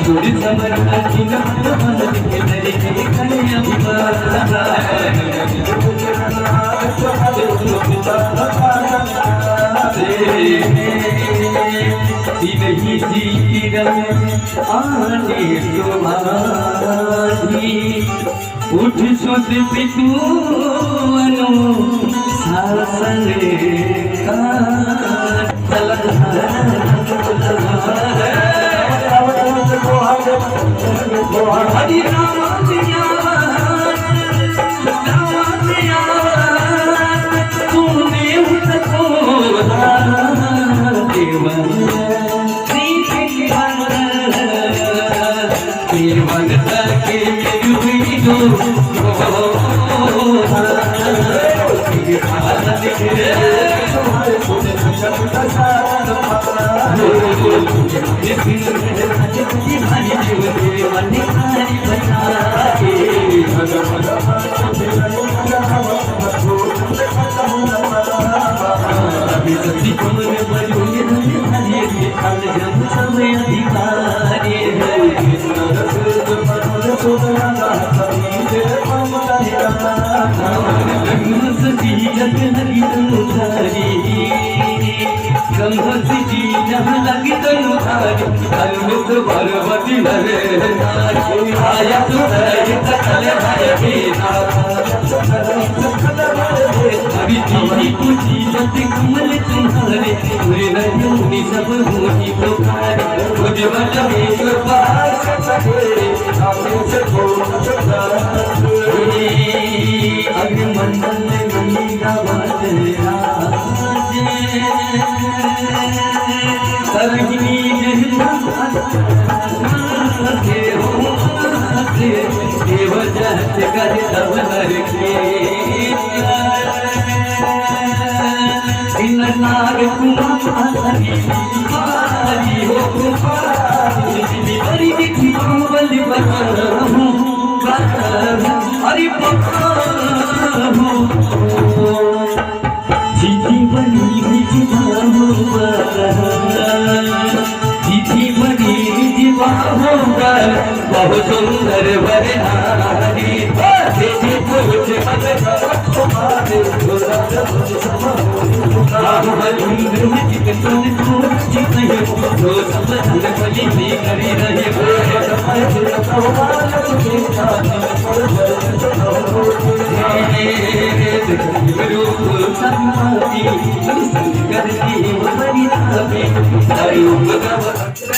थोड़ी समझना की मन के तरीके कन्या नहीं जी आने तुम्हारी उठ सुध पितु अनु शासन का हरि राम तूने उसको नाग कुमारी हो कुमारी बड़ी दिखी बलि बहू हरि जीती बड़ी जीती बड़ी बहुत सुंदर बरहारी करती